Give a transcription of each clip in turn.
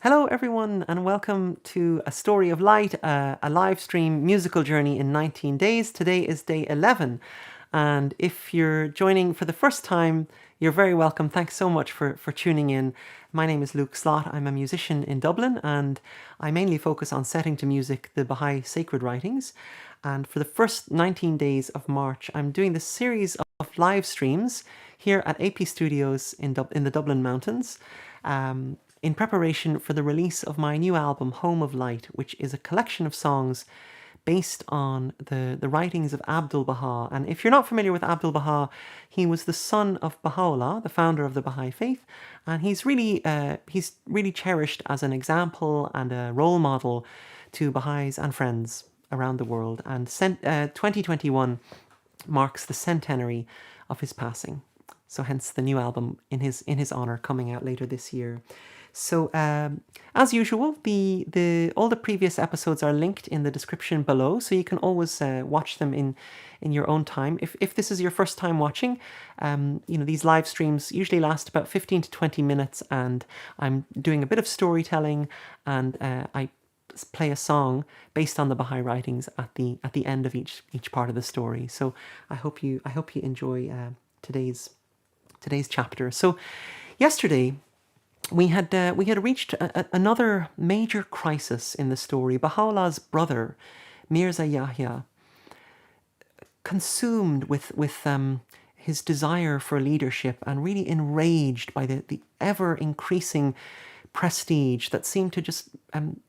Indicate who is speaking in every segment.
Speaker 1: Hello, everyone, and welcome to A Story of Light, a live stream musical journey in 19 days. Today is day 11, and if you're joining for the first time, you're very welcome. Thanks so much for tuning in. My name is Luke Slott. I'm a musician in Dublin, and I mainly focus on setting to music the Baha'i sacred writings. And for the first 19 days of March, I'm doing this series of live streams here at AP Studios in the Dublin Mountains. In preparation for the release of my new album, Home of Light, which is a collection of songs based on the writings of Abdul Baha. And if you're not familiar with Abdul Baha, he was the son of Baha'u'llah, the founder of the Baha'i faith, and he's really cherished as an example and a role model to Baha'is and friends around the world. And 2021 marks the centenary of his passing. So hence the new album in his honor coming out later this year. So as usual, all the previous episodes are linked in the description below, so you can always watch them in your own time. If this is your first time watching, these live streams usually last about 15 to 20 minutes, and I'm doing a bit of storytelling, and I play a song based on the Baha'i writings at the end of each part of the story. So I hope you enjoy today's chapter. So yesterday we had reached another major crisis in the story. Baha'u'llah's brother, Mirza Yahya, consumed with his desire for leadership and really enraged by the ever increasing prestige that seemed to just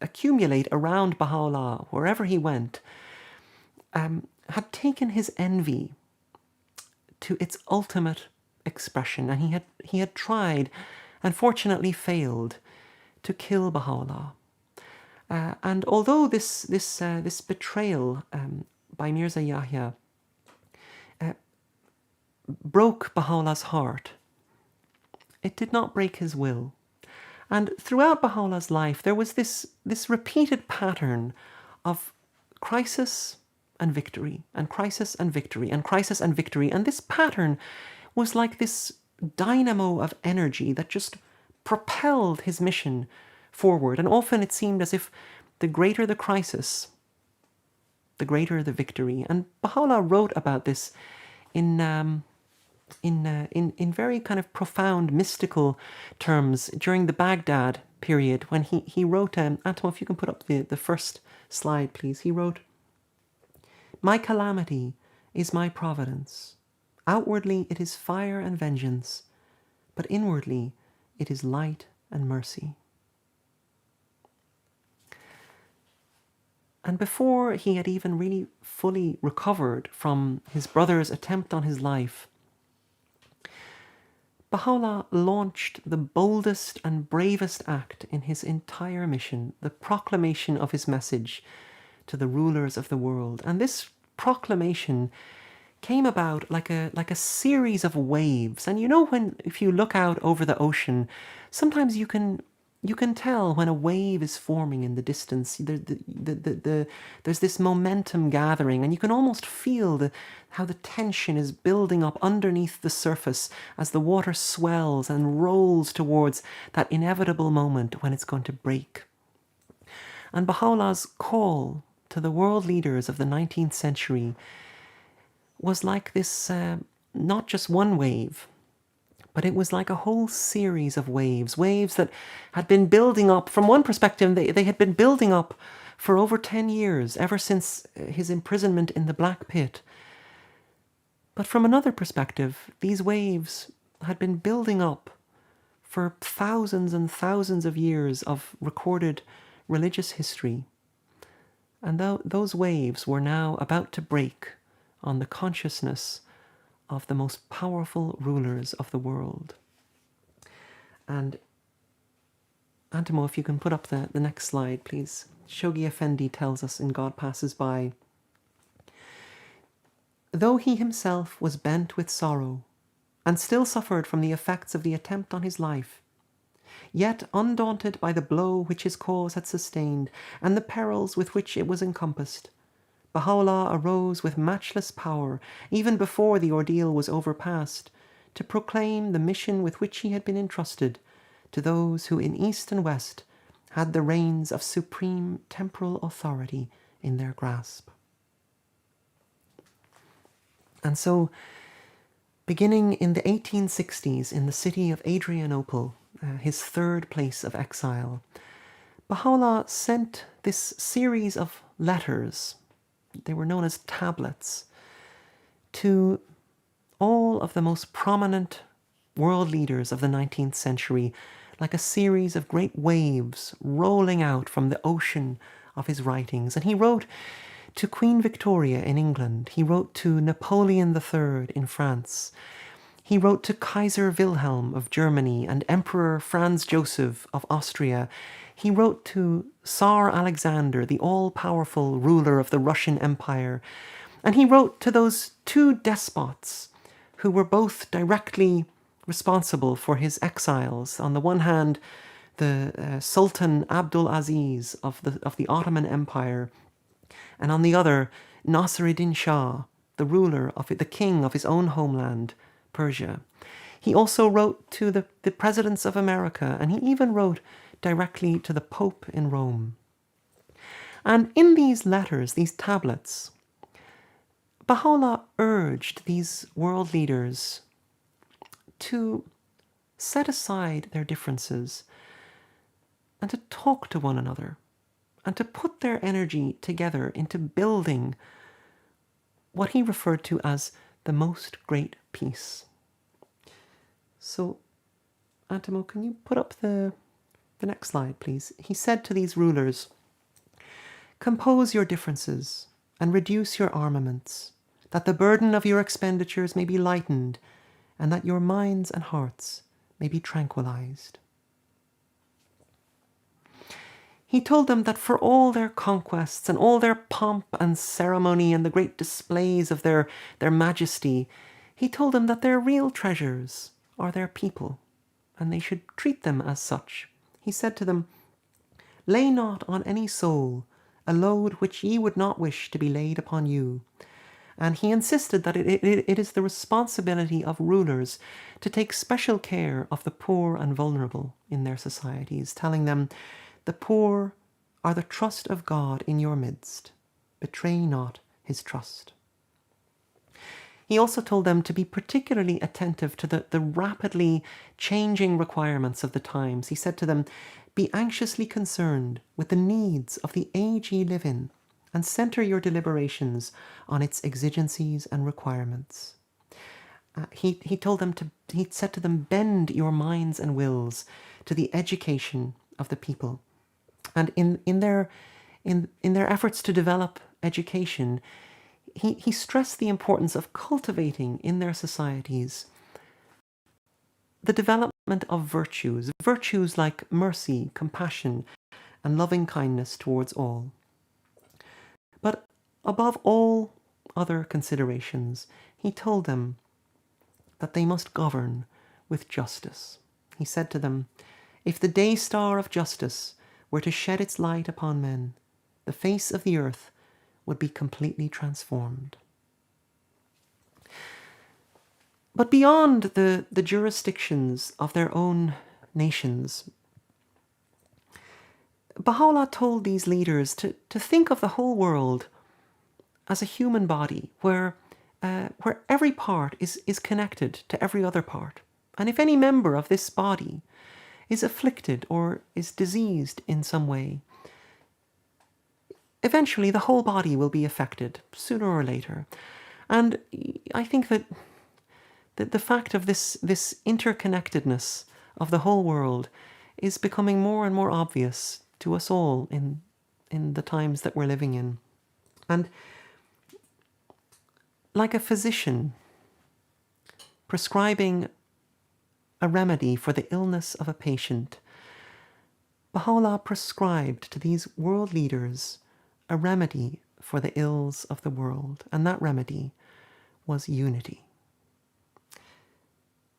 Speaker 1: accumulate around Baha'u'llah wherever he went, had taken his envy to its ultimate expression, and he had tried, and fortunately failed, to kill Baha'u'llah. And although this betrayal by Mirza Yahya broke Baha'u'llah's heart, it did not break his will. And throughout Baha'u'llah's life, there was this repeated pattern of crisis and victory, and crisis and victory, and crisis and victory. And this pattern was like this dynamo of energy that just propelled his mission forward. And often it seemed as if the greater the crisis, the greater the victory. And Baha'u'llah wrote about this in very kind of profound mystical terms during the Baghdad period, when he wrote, Anton, if you can put up the first slide, please. He wrote, "My calamity is my providence. Outwardly it is fire and vengeance, but inwardly it is light and mercy." And before he had even really fully recovered from his brother's attempt on his life, Baha'u'llah launched the boldest and bravest act in his entire mission, the proclamation of his message to the rulers of the world. And this proclamation came about like a series of waves. And if you look out over the ocean, sometimes you can tell when a wave is forming in the distance. There's this momentum gathering, and you can almost feel how the tension is building up underneath the surface as the water swells and rolls towards that inevitable moment when it's going to break. And Baha'u'llah's call to the world leaders of the 19th century was like this, not just one wave, but it was like a whole series of waves that had been building up. From one perspective, they had been building up for over 10 years, ever since his imprisonment in the Black Pit. But from another perspective, these waves had been building up for thousands and thousands of years of recorded religious history. And those waves were now about to break on the consciousness of the most powerful rulers of the world. And Antimo, if you can put up the next slide, please. Shoghi Effendi tells us in God Passes By, "Though he himself was bent with sorrow, and still suffered from the effects of the attempt on his life, yet undaunted by the blow which his cause had sustained, and the perils with which it was encompassed, Baha'u'llah arose with matchless power, even before the ordeal was overpast, to proclaim the mission with which he had been entrusted to those who in East and West had the reins of supreme temporal authority in their grasp. And so, beginning in the 1860s in the city of Adrianople, his third place of exile, Baha'u'llah sent this series of letters, they were known as tablets, to all of the most prominent world leaders of the 19th century, like a series of great waves rolling out from the ocean of his writings. And he wrote to Queen Victoria in England. He wrote to Napoleon III in France. He wrote to Kaiser Wilhelm of Germany and Emperor Franz Joseph of Austria. He wrote to Tsar Alexander, the all-powerful ruler of the Russian Empire. And he wrote to those two despots who were both directly responsible for his exiles. On the one hand, the Sultan Abdul Aziz of the Ottoman Empire, and on the other, Nasruddin Shah, the ruler of it, the king of his own homeland, Persia. He also wrote to the presidents of America, and he even wrote directly to the Pope in Rome. And in these letters, these tablets, Baha'u'llah urged these world leaders to set aside their differences and to talk to one another and to put their energy together into building what he referred to as the most great peace. So, Antimo, can you put up the next slide, please? He said to these rulers, "Compose your differences and reduce your armaments, that the burden of your expenditures may be lightened and that your minds and hearts may be tranquilized." He told them that for all their conquests and all their pomp and ceremony and the great displays of their majesty, he told them that their real treasures are their people, and they should treat them as such. He said to them, "Lay not on any soul a load which ye would not wish to be laid upon you." And he insisted that it is the responsibility of rulers to take special care of the poor and vulnerable in their societies, telling them, "The poor are the trust of God in your midst. Betray not his trust." He also told them to be particularly attentive to the rapidly changing requirements of the times. He said to them, "Be anxiously concerned with the needs of the age ye live in, and center your deliberations on its exigencies and requirements." He said to them, "Bend your minds and wills to the education of the people." And in their efforts to develop education, he stressed the importance of cultivating in their societies the development of virtues like mercy, compassion, and loving kindness towards all. But above all other considerations, he told them that they must govern with justice. He said to them, "If the day star of justice were to shed its light upon men, the face of the earth would be completely transformed." But beyond the jurisdictions of their own nations, Baha'u'llah told these leaders to think of the whole world as a human body where every part is connected to every other part. And if any member of this body is afflicted or is diseased in some way, eventually the whole body will be affected, sooner or later. And I think that the fact of this interconnectedness of the whole world is becoming more and more obvious to us all in the times that we're living in. And like a physician prescribing a remedy for the illness of a patient, Baha'u'llah prescribed to these world leaders a remedy for the ills of the world, and that remedy was unity.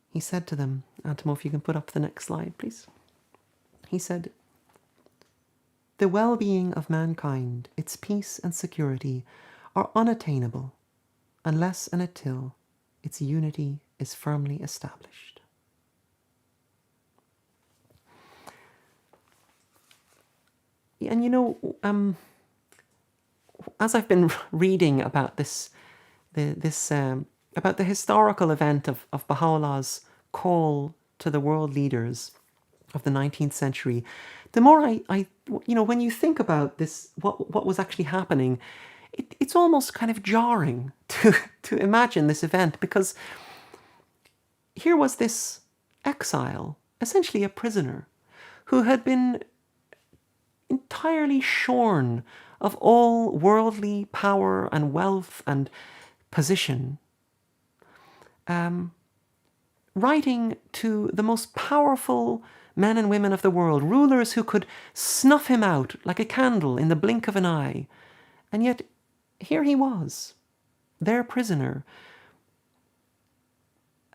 Speaker 1: He said to them, Antimo, if you can put up the next slide, please. He said, "The well-being of mankind, its peace and security, are unattainable unless and until its unity is firmly established." And as I've been reading about about the historical event of Baha'u'llah's call to the world leaders of the 19th century, the more when you think about this, what was actually happening, it's almost kind of jarring to imagine this event, because here was this exile, essentially a prisoner, who had been entirely shorn of all worldly power and wealth and position, writing to the most powerful men and women of the world, rulers who could snuff him out like a candle in the blink of an eye. And yet here he was, their prisoner,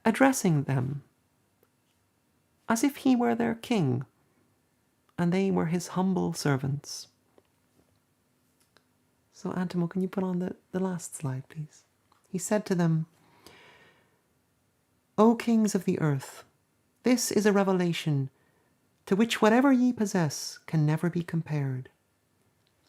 Speaker 1: addressing them as if he were their king and they were his humble servants. So Antimo, can you put on the last slide, please? He said to them, "O kings of the earth, this is a revelation to which whatever ye possess can never be compared.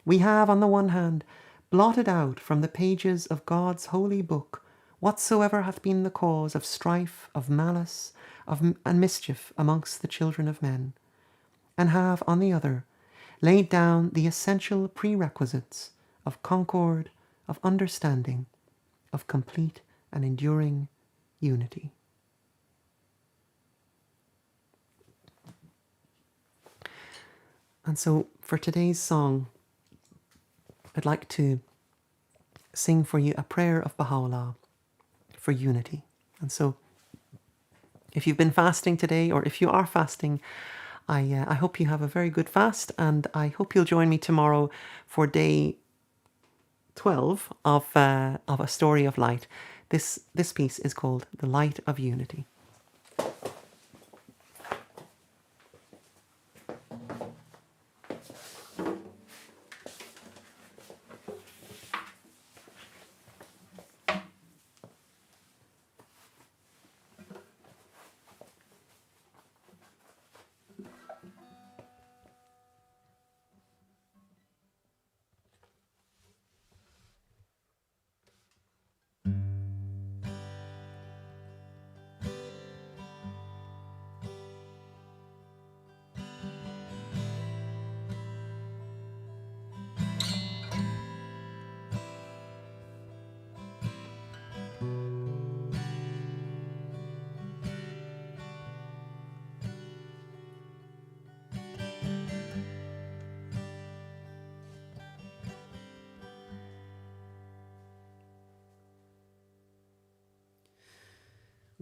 Speaker 1: We have, on the one hand, blotted out from the pages of God's holy book whatsoever hath been the cause of strife, of malice, and mischief amongst the children of men, and have, on the other, laid down the essential prerequisites of concord, of understanding, of complete and enduring unity." And so for today's song, I'd like to sing for you a prayer of Baha'u'llah for unity. And so if you've been fasting today, or if you are fasting, I hope you have a very good fast, and I hope you'll join me tomorrow for day 12 of A Story of Light. This piece is called The Light of Unity.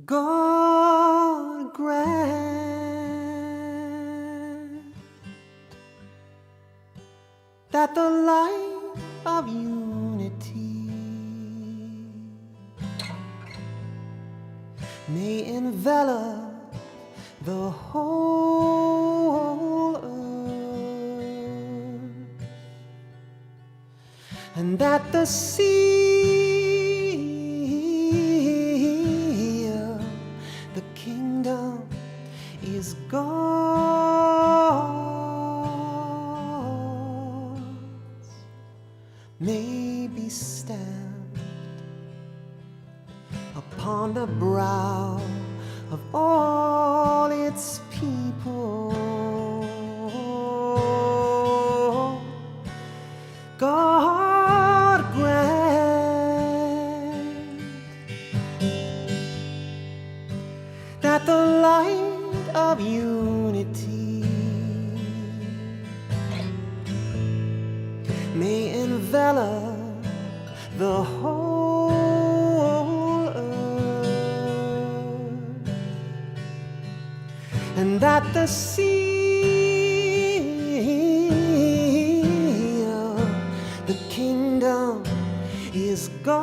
Speaker 1: God grant that the light of unity may envelop the whole earth, and that the sea of the kingdom is God's, may be stamped upon the brow of all its people. God grant that the light of unity may envelop the whole earth, and that the sea of the kingdom is God's,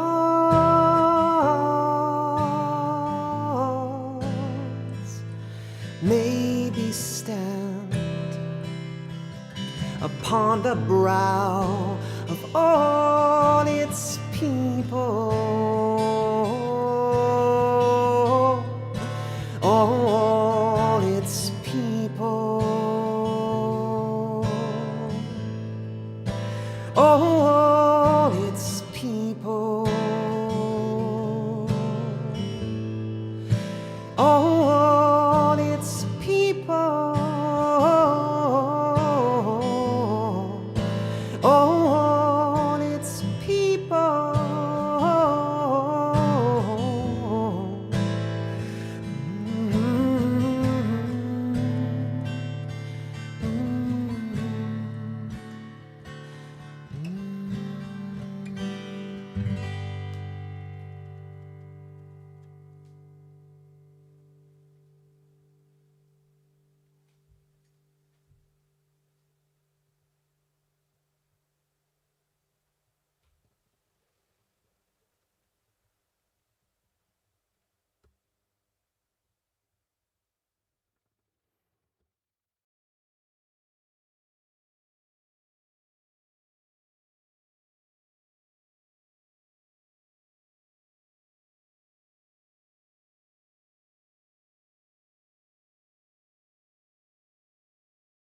Speaker 1: may be stamped upon the brow of all its people. All its people. Oh,